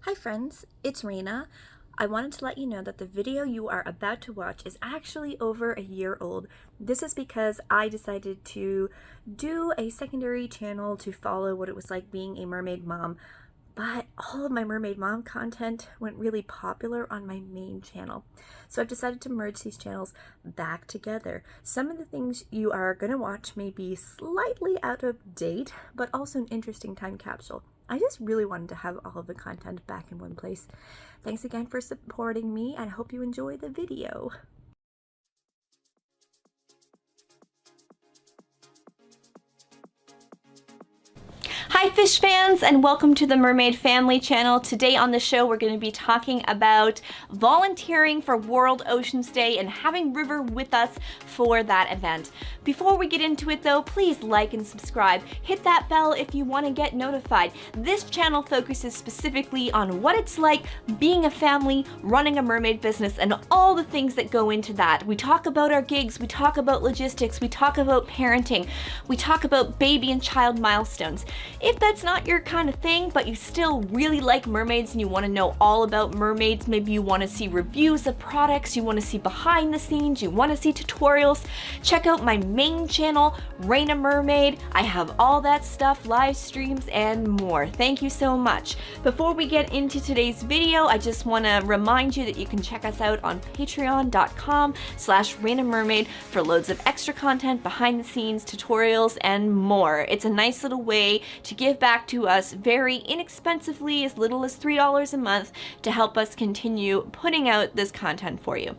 Hi friends, it's Raina. I wanted to let you know that the video you are about to watch is actually over a year old. This is because I decided to do a secondary channel to follow what it was like being a mermaid mom, but all of my mermaid mom content went really popular on my main channel. So I've decided to merge these channels back together. Some of the things you are going to watch may be slightly out of date, but also an interesting time capsule. I just really wanted to have all of the content back in one place. Thanks again for supporting me, and I hope you enjoy the video. Hi fish fans, and welcome to the Mermaid Family channel. Today on the show we're going to be talking about volunteering for World Oceans Day and having River with us for that event. Before we get into it though, please like and subscribe. Hit that bell if you want to get notified. This channel focuses specifically on what it's like being a family, running a mermaid business, and all the things that go into that. We talk about our gigs, we talk about logistics, we talk about parenting, we talk about baby and child milestones. If that's not your kind of thing, but you still really like mermaids and you want to know all about mermaids, maybe you want to see reviews of products, you want to see behind the scenes, you want to see tutorials, check out my main channel, Raina Mermaid. I have all that stuff, live streams, and more. Thank you so much. Before we get into today's video, I just want to remind you that you can check us out on patreon.com/Raina Mermaid for loads of extra content, behind the scenes, tutorials, and more. It's a nice little way to give back to us very inexpensively, as little as $3 a month, to help us continue putting out this content for you.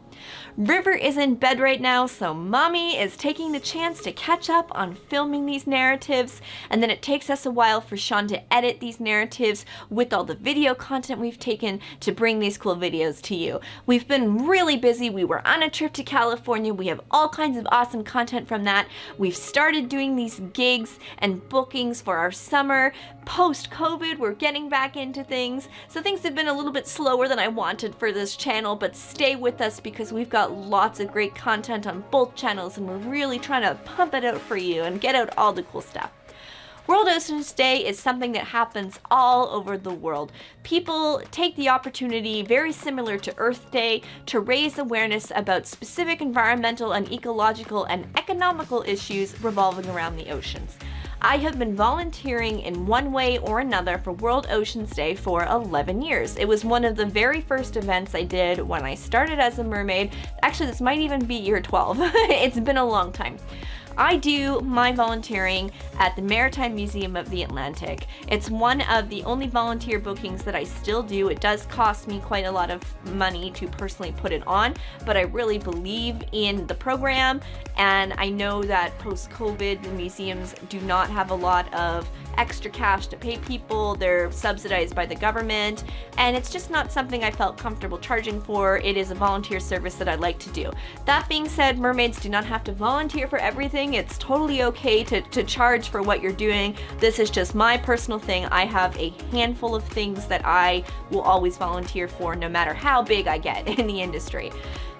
River is in bed right now, so mommy is taking the chance to catch up on filming these narratives, and then it takes us a while for Sean to edit these narratives with all the video content we've taken to bring these cool videos to you. We've been really busy. We were on a trip to California. We have all kinds of awesome content from that. We've started doing these gigs and bookings for our summer. Post-COVID, we're getting back into things, so things have been a little bit slower than I wanted for this channel, but stay with us because we've got lots of great content on both channels and we're really trying to pump it out for you and get out all the cool stuff. World Oceans Day is something that happens all over the world. People take the opportunity, very similar to Earth Day, to raise awareness about specific environmental and ecological and economical issues revolving around the oceans. I have been volunteering in one way or another for World Oceans Day for 11 years. It was one of the very first events I did when I started as a mermaid. Actually, this might even be year 12. It's been a long time. I do my volunteering at the Maritime Museum of the Atlantic. It's one of the only volunteer bookings that I still do. It does cost me quite a lot of money to personally put it on, but I really believe in the program, and I know that post-COVID, the museums do not have a lot of extra cash to pay people. They're subsidized by the government, and it's just not something I felt comfortable charging for. It is a volunteer service that I like to do. That being said, mermaids do not have to volunteer for everything. It's totally okay to charge for what you're doing. This is just my personal thing. I have a handful of things that I will always volunteer for, no matter how big I get in the industry.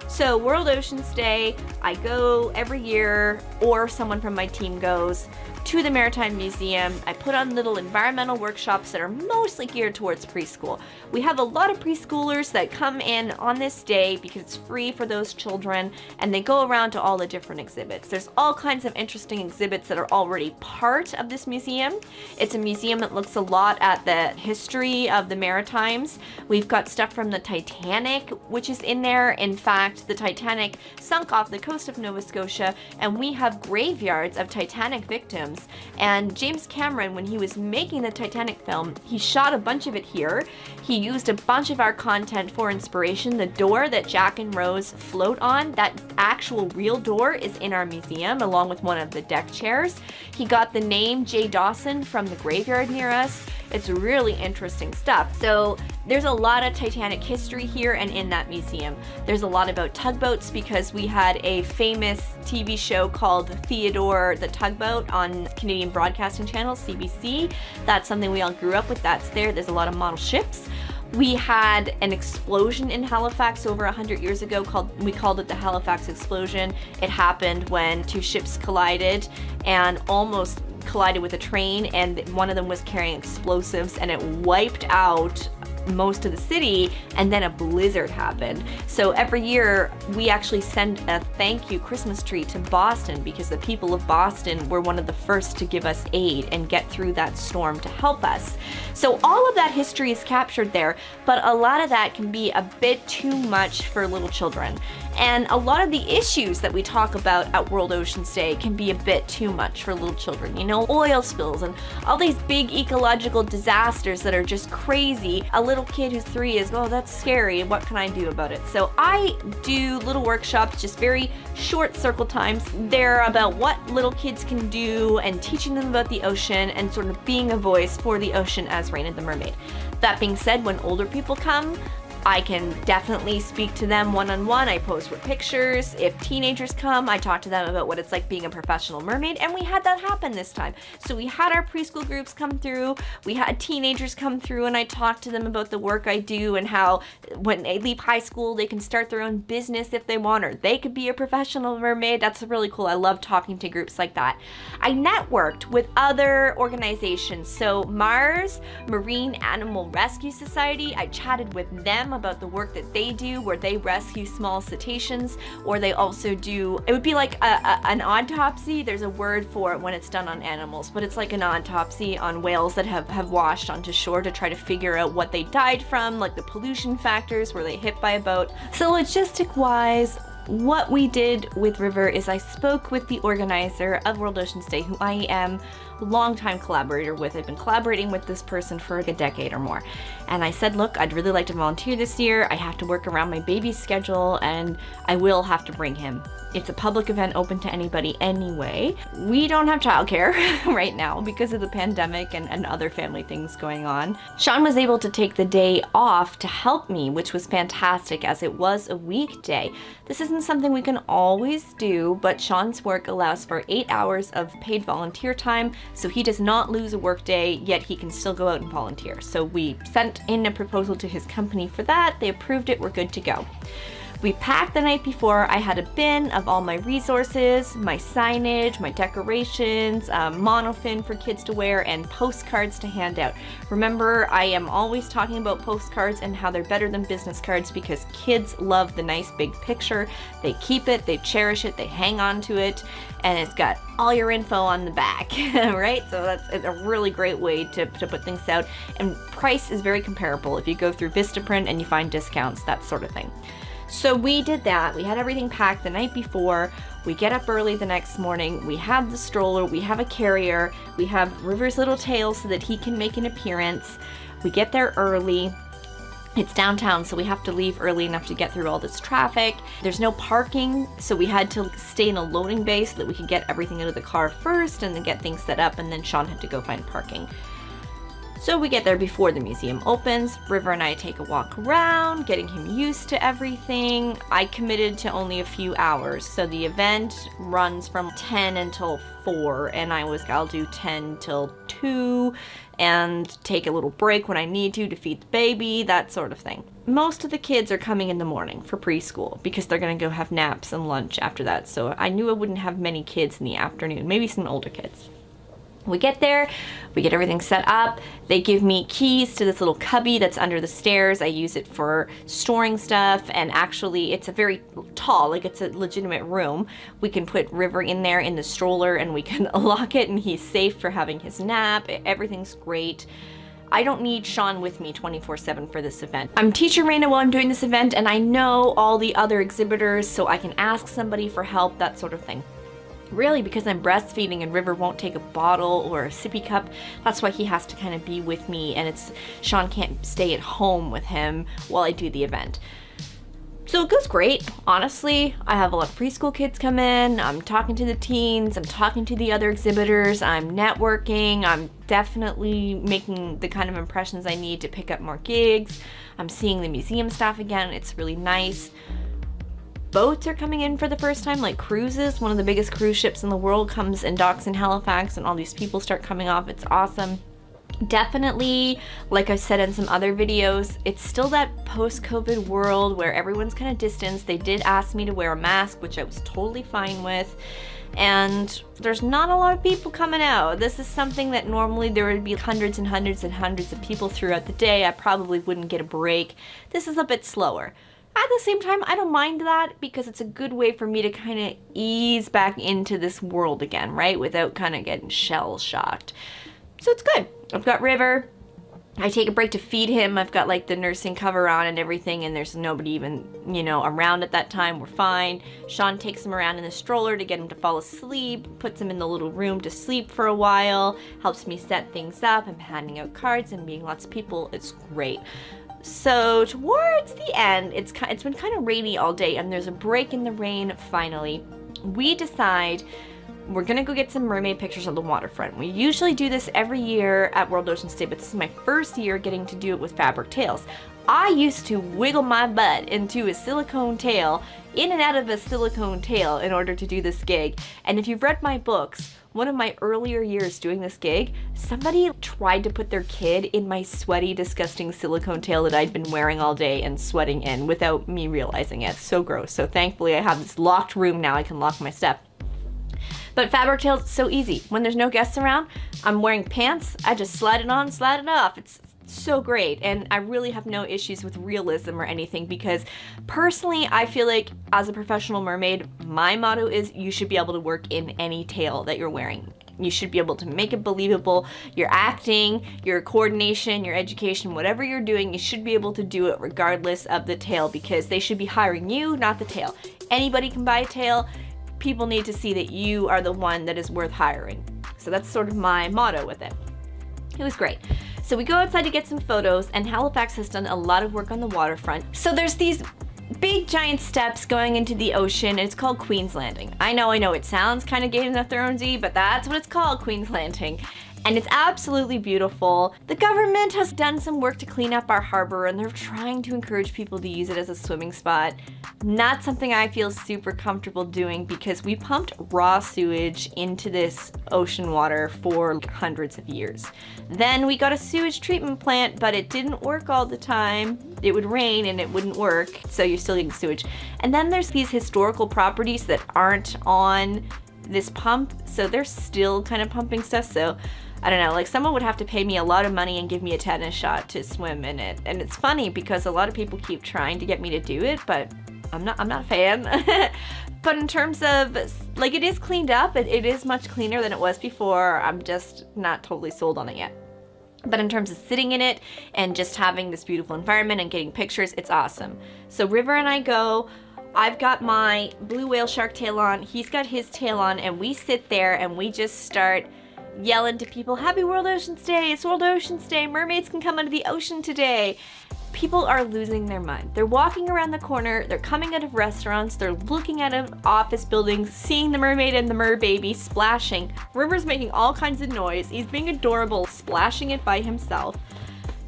So World Oceans Day, I go every year, or someone from my team goes to the Maritime Museum. I put on little environmental workshops that are mostly geared towards preschool. We have a lot of preschoolers that come in on this day because it's free for those children, and they go around to all the different exhibits. There's all kinds of interesting exhibits that are already part of this museum. It's a museum that looks a lot at the history of the Maritimes. We've got stuff from the Titanic, which is in there. In fact, the Titanic sunk off the coast of Nova Scotia, and we have graveyards of Titanic victims. And James Cameron, when he was making the Titanic film, he shot a bunch of it here. He used a bunch of our content for inspiration. The door that Jack and Rose float on, that actual real door, is in our museum, along with one of the deck chairs. He got the name J. Dawson from the graveyard near us. It's really interesting stuff. So there's a lot of Titanic history here and in that museum. There's a lot about tugboats because we had a famous TV show called Theodore the Tugboat on Canadian Broadcasting Channel, CBC. That's something we all grew up with. That's there. There's a lot of model ships. We had an explosion in Halifax over 100 years ago. We called it the Halifax explosion. It happened when two ships collided and almost collided with a train, and one of them was carrying explosives, and it wiped out most of the city, and then a blizzard happened. So every year we actually send a thank you Christmas tree to Boston because the people of Boston were one of the first to give us aid and get through that storm to help us. So all of that history is captured there, but a lot of that can be a bit too much for little children. And a lot of the issues that we talk about at World Oceans Day can be a bit too much for little children. You know, oil spills and all these big ecological disasters that are just crazy. A little kid who's 3 is, oh, that's scary. What can I do about it? So I do little workshops, just very short circle times. They're about what little kids can do and teaching them about the ocean and sort of being a voice for the ocean as Raina the Mermaid. That being said, when older people come, I can definitely speak to them one-on-one. I post with pictures. If teenagers come, I talk to them about what it's like being a professional mermaid, and we had that happen this time. So we had our preschool groups come through, we had teenagers come through, and I talked to them about the work I do and how when they leave high school, they can start their own business if they want, or they could be a professional mermaid. That's really cool. I love talking to groups like that. I networked with other organizations. So Mars Marine Animal Rescue Society, I chatted with them about the work that they do, where they rescue small cetaceans, or they also do, it would be like an autopsy. There's a word for it when it's done on animals, but it's like an autopsy on whales that have washed onto shore to try to figure out what they died from, like the pollution factors, were they hit by a boat. So logistic wise, what we did with River is I spoke with the organizer of World Oceans Day, who I am a longtime collaborator with. I've been collaborating with this person for like a decade or more. And I said, look, I'd really like to volunteer this year. I have to work around my baby's schedule and I will have to bring him. It's a public event open to anybody anyway. We don't have childcare right now because of the pandemic and other family things going on. Sean was able to take the day off to help me, which was fantastic as it was a weekday. This isn't something we can always do, but Sean's work allows for 8 hours of paid volunteer time, so he does not lose a work day, yet he can still go out and volunteer. So we sent in a proposal to his company for that. They approved it. We're good to go. We packed the night before. I had a bin of all my resources, my signage, my decorations, monofin for kids to wear, and postcards to hand out. Remember, I am always talking about postcards and how they're better than business cards because kids love the nice big picture. They keep it, they cherish it, they hang on to it, and it's got all your info on the back, right? So that's a really great way to put things out. And price is very comparable if you go through Vistaprint and you find discounts, that sort of thing. So we did that. We had everything packed the night before. We get up early the next morning. We have the stroller. We have a carrier. We have River's little tail so that he can make an appearance. We get there early. It's downtown, so we have to leave early enough to get through all this traffic. There's no parking, so we had to stay in a loading bay so that we could get everything out of the car first and then get things set up, and then Sean had to go find parking. So we get there before the museum opens. River and I take a walk around, getting him used to everything. I committed to only a few hours. So the event runs from 10 until 4, and I'll do 10 till 2 and take a little break when I need to feed the baby, that sort of thing. Most of the kids are coming in the morning for preschool because they're gonna go have naps and lunch after that. So I knew I wouldn't have many kids in the afternoon, maybe some older kids. We get there, we get everything set up. They give me keys to this little cubby that's under the stairs. I use it for storing stuff, and actually it's a very tall, like it's a legitimate room. We can put River in there in the stroller and we can lock it, and he's safe for having his nap. Everything's great. I don't need Sean with me 24/7 for this event. I'm teaching Raina while I'm doing this event, and I know all the other exhibitors, so I can ask somebody for help, that sort of thing. Really, because I'm breastfeeding and River won't take a bottle or a sippy cup, that's why he has to kind of be with me, and Sean can't stay at home with him while I do the event. So it goes great, honestly. I have a lot of preschool kids come in, I'm talking to the teens, I'm talking to the other exhibitors, I'm networking, I'm definitely making the kind of impressions I need to pick up more gigs. I'm seeing the museum staff again, it's really nice. Boats are coming in for the first time, like cruises. One of the biggest cruise ships in the world comes and docks in Halifax, and all these people start coming off. It's awesome. Definitely, like I said in some other videos, it's still that post-COVID world where everyone's kind of distanced. They did ask me to wear a mask, which I was totally fine with. and there's not a lot of people coming out. This is something that normally there would be hundreds and hundreds and hundreds of people throughout the day. I probably wouldn't get a break. This is a bit slower. At the same time, I don't mind that because it's a good way for me to kind of ease back into this world again, right? Without kind of getting shell shocked. So it's good. I've got River. I take a break to feed him. I've got like the nursing cover on and everything, and there's nobody even, around at that time. We're fine. Sean takes him around in the stroller to get him to fall asleep, puts him in the little room to sleep for a while, helps me set things up. I'm handing out cards and meeting lots of people. It's great. So towards the end, it's been kind of rainy all day, and there's a break in the rain finally. We decide we're gonna go get some mermaid pictures on the waterfront. We usually do this every year at World Oceans Day, but this is my first year getting to do it with fabric tails. I used to wiggle my butt into a silicone tail, in and out of a silicone tail in order to do this gig. And if you've read my books, one of my earlier years doing this gig, somebody tried to put their kid in my sweaty, disgusting silicone tail that I'd been wearing all day and sweating in without me realizing it. So gross. So thankfully I have this locked room now. I can lock my stuff. But fabric tails, so easy. When there's no guests around, I'm wearing pants. I just slide it on, slide it off. It's so great, and I really have no issues with realism or anything because personally I feel like as a professional mermaid, my motto is you should be able to work in any tail that you're wearing. You should be able to make it believable. Your acting, your coordination, your education, whatever you're doing, you should be able to do it regardless of the tail because they should be hiring you, not the tail. Anybody can buy a tail. People need to see that you are the one that is worth hiring. So that's sort of my motto with it. It was great. So we go outside to get some photos, and Halifax has done a lot of work on the waterfront. So there's these big giant steps going into the ocean, and it's called Queen's Landing. I know, it sounds kind of Game of Thronesy, but that's what it's called, Queen's Landing. And it's absolutely beautiful. The government has done some work to clean up our harbor, and they're trying to encourage people to use it as a swimming spot. Not something I feel super comfortable doing because we pumped raw sewage into this ocean water for hundreds of years. Then we got a sewage treatment plant, but it didn't work all the time. It would rain and it wouldn't work, so you're still getting sewage. And then there's these historical properties that aren't on this pump, so they're still kind of pumping stuff. So I don't know, like someone would have to pay me a lot of money and give me a tetanus shot to swim in it. And it's funny because a lot of people keep trying to get me to do it, but I'm not a fan. But in terms of, like, it is cleaned up. It is much cleaner than it was before. I'm just not totally sold on it yet. But in terms of sitting in it and just having this beautiful environment and getting pictures, it's awesome. So River and I go. I've got my blue whale shark tail on. He's got his tail on, and we sit there and we just start yelling to people, "Happy World Oceans Day! It's World Oceans Day! Mermaids can come out of the ocean today!" People are losing their mind. They're walking around the corner, they're coming out of restaurants, they're looking out of office buildings, seeing the mermaid and the merbaby splashing. River's making all kinds of noise. He's being adorable, splashing it by himself.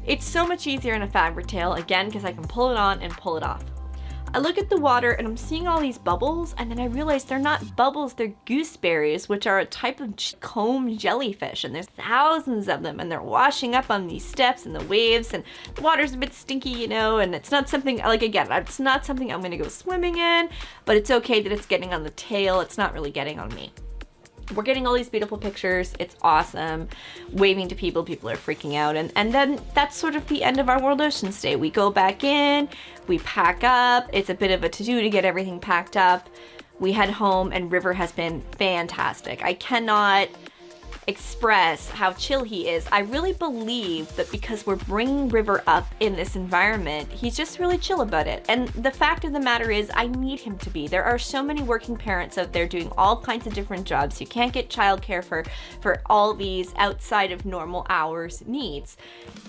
It's so much easier in a fabric tail, again, because I can pull it on and pull it off. I look at the water and I'm seeing all these bubbles, and then I realize they're not bubbles, they're gooseberries, which are a type of comb jellyfish, and there's thousands of them, and they're washing up on these steps and the waves, and the water's a bit stinky, and it's not something, like, again, it's not something I'm gonna go swimming in, but it's okay that it's getting on the tail. It's not really getting on me. We're getting all these beautiful pictures. It's awesome. Waving to people. People are freaking out. And then that's sort of the end of our World Oceans Day. We go back in, we pack up. It's a bit of a to-do to get everything packed up. We head home, and River has been fantastic. I cannot express how chill he is. I really believe that because we're bringing River up in this environment, he's just really chill about it. And the fact of the matter is, I need him to be. There are so many working parents out there doing all kinds of different jobs. You can't get childcare for all these outside of normal hours needs.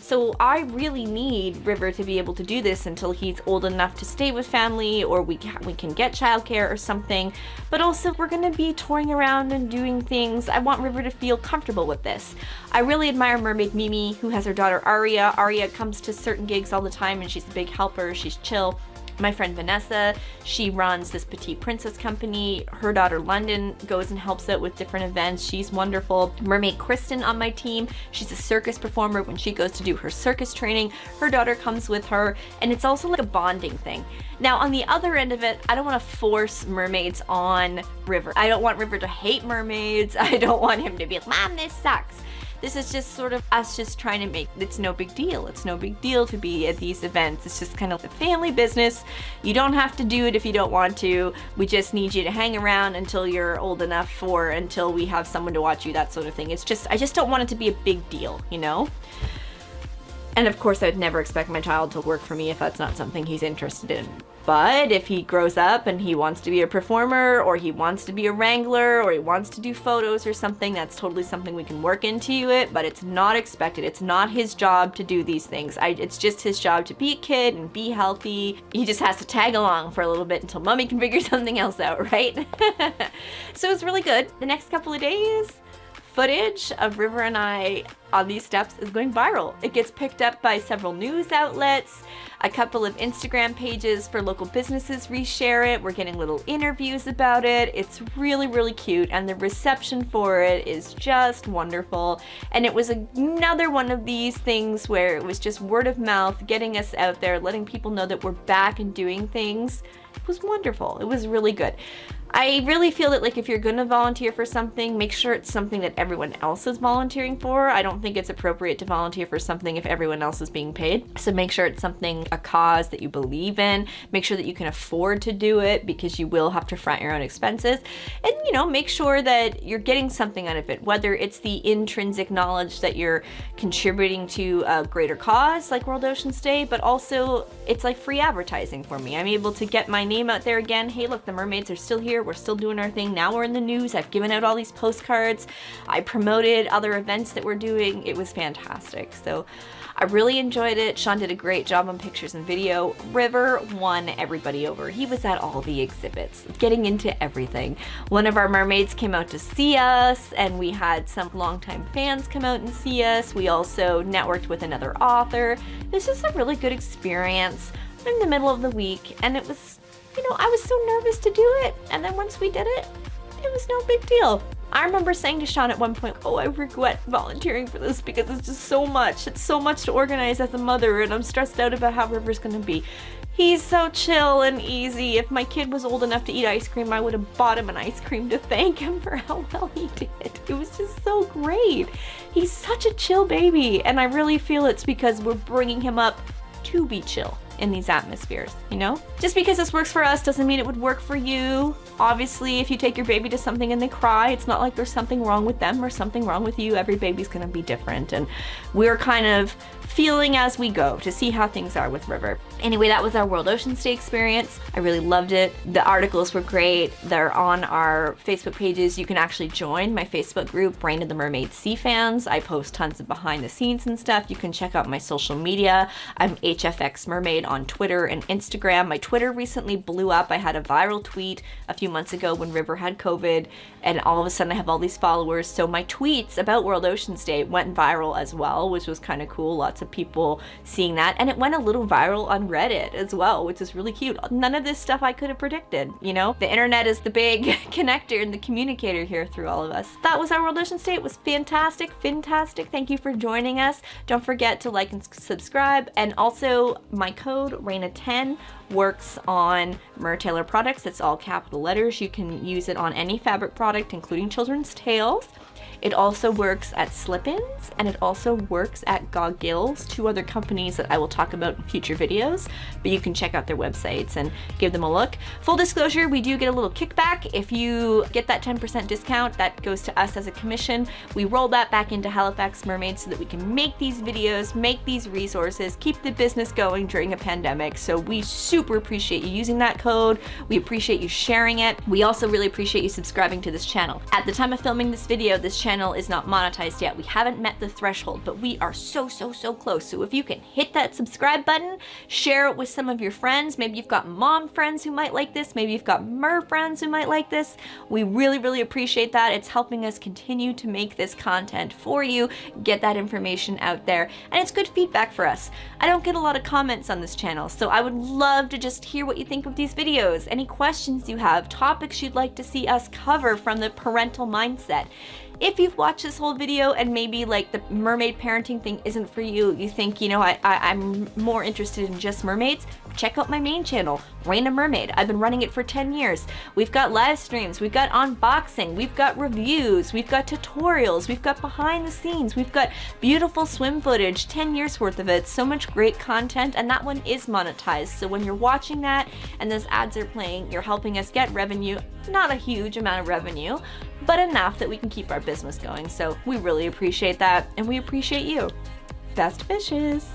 So I really need River to be able to do this until he's old enough to stay with family, or we can get childcare or something. But also, we're gonna be touring around and doing things. I want River to feel comfortable with this. I really admire Mermaid Mimi, who has her daughter Aria. Aria comes to certain gigs all the time, and she's a big helper. She's chill. My friend Vanessa, she runs this Petite Princess company. Her daughter London goes and helps out with different events. She's wonderful. Mermaid Kristen on my team, she's a circus performer. When she goes to do her circus training, her daughter comes with her, and it's also like a bonding thing. Now, on the other end of it, I don't want to force mermaids on River. I don't want River to hate mermaids. I don't want him to be like, Mom, this sucks. This is just sort of us just trying to make, it's no big deal. It's no big deal to be at these events. It's just kind of a family business. You don't have to do it if you don't want to. We just need you to hang around until you're old enough, or until we have someone to watch you, that sort of thing. It's just, I just don't want it to be a big deal, you know? And of course, I'd never expect my child to work for me if that's not something he's interested in. But if he grows up and he wants to be a performer, or he wants to be a wrangler, or he wants to do photos or something, that's totally something we can work into it, but it's not expected. It's not his job to do these things. It's just his job to be a kid and be healthy. He just has to tag along for a little bit until mommy can figure something else out, right? So it's really good. The next couple of days, footage of River and I on these steps is going viral. It gets picked up by several news outlets. A couple of Instagram pages for local businesses reshare it. We're getting little interviews about it. It's really, really cute, and the reception for it is just wonderful. And it was another one of these things where it was just word of mouth, getting us out there, letting people know that we're back and doing things. It was wonderful. It was really good. I really feel that, like, if you're gonna volunteer for something, make sure it's something that everyone else is volunteering for. I don't think it's appropriate to volunteer for something if everyone else is being paid. So make sure it's something, a cause that you believe in. Make sure that you can afford to do it, because you will have to front your own expenses. And, you know, make sure that you're getting something out of it, whether it's the intrinsic knowledge that you're contributing to a greater cause like World Oceans Day, but also it's like free advertising for me. I'm able to get my name out there again. Hey, look, the mermaids are still here. We're still doing our thing. Now we're in the news. I've given out all these postcards. I promoted other events that we're doing. It was fantastic. So I really enjoyed it. Sean did a great job on pictures and video. River won everybody over. He was at all the exhibits, getting into everything. One of our mermaids came out to see us, and we had some longtime fans come out and see us. We also networked with another author. This is a really good experience in the middle of the week, and it was, you know, I was so nervous to do it, and then once we did it, it was no big deal. I remember saying to Sean at one point, oh, I regret volunteering for this because it's just so much. It's so much to organize as a mother, and I'm stressed out about how River's gonna be. He's so chill and easy. If my kid was old enough to eat ice cream, I would have bought him an ice cream to thank him for how well he did. It was just so great. He's such a chill baby, and I really feel it's because we're bringing him up to be chill in these atmospheres, you know? Just because this works for us doesn't mean it would work for you. Obviously, if you take your baby to something and they cry, it's not like there's something wrong with them or something wrong with you. Every baby's gonna be different, and we're kind of feeling as we go to see how things are with River. Anyway, that was our World Oceans Day experience. I really loved it. The articles were great. They're on our Facebook pages. You can actually join my Facebook group, Raina the Mermaid Sea Fans. I post tons of behind the scenes and stuff. You can check out my social media. I'm HFX Mermaid on Twitter and Instagram. My Twitter recently blew up. I had a viral tweet a few months ago when River had COVID, and all of a sudden I have all these followers. So my tweets about World Oceans Day went viral as well, which was kind of cool. Lots of people seeing that, and it went a little viral on Reddit as well, which is really cute. None of this stuff I could have predicted, you know? The internet is the big connector and the communicator here through all of us. That was our World Oceans Day. It was fantastic, fantastic. Thank you for joining us. Don't forget to like and subscribe, and also my code RAINA10 works on Mertailor products. It's all capital letters. You can use it on any fabric product, including children's tails. It also works at Slip-ins, and it also works at Goggles, two other companies that I will talk about in future videos, but you can check out their websites and give them a look. Full disclosure, we do get a little kickback. If you get that 10% discount, that goes to us as a commission. We roll that back into Halifax Mermaids so that we can make these videos, make these resources, keep the business going during a pandemic. So we super appreciate you using that code. We appreciate you sharing it. We also really appreciate you subscribing to this channel. At the time of filming this video, this channel channel is not monetized yet. We haven't met the threshold, but we are so close. So if you can hit that subscribe button, share it with some of your friends. Maybe you've got mom friends who might like this. Maybe you've got mer friends who might like this. We really appreciate that. It's helping us continue to make this content for you, get that information out there, and it's good feedback for us. I don't get a lot of comments on this channel, so I would love to just hear what you think of these videos, any questions you have, topics you'd like to see us cover from the parental mindset. If you've watched this whole video and maybe like the mermaid parenting thing isn't for you, you think, you know, I'm more interested in just mermaids, check out my main channel, Raina Mermaid. I've been running it for 10 years. We've got live streams, we've got unboxing, we've got reviews, we've got tutorials, we've got behind the scenes, we've got beautiful swim footage, 10 years worth of it, so much great content, and that one is monetized. So when you're watching that and those ads are playing, you're helping us get revenue, not a huge amount of revenue, but enough that we can keep our business going. So we really appreciate that, and we appreciate you. Best wishes.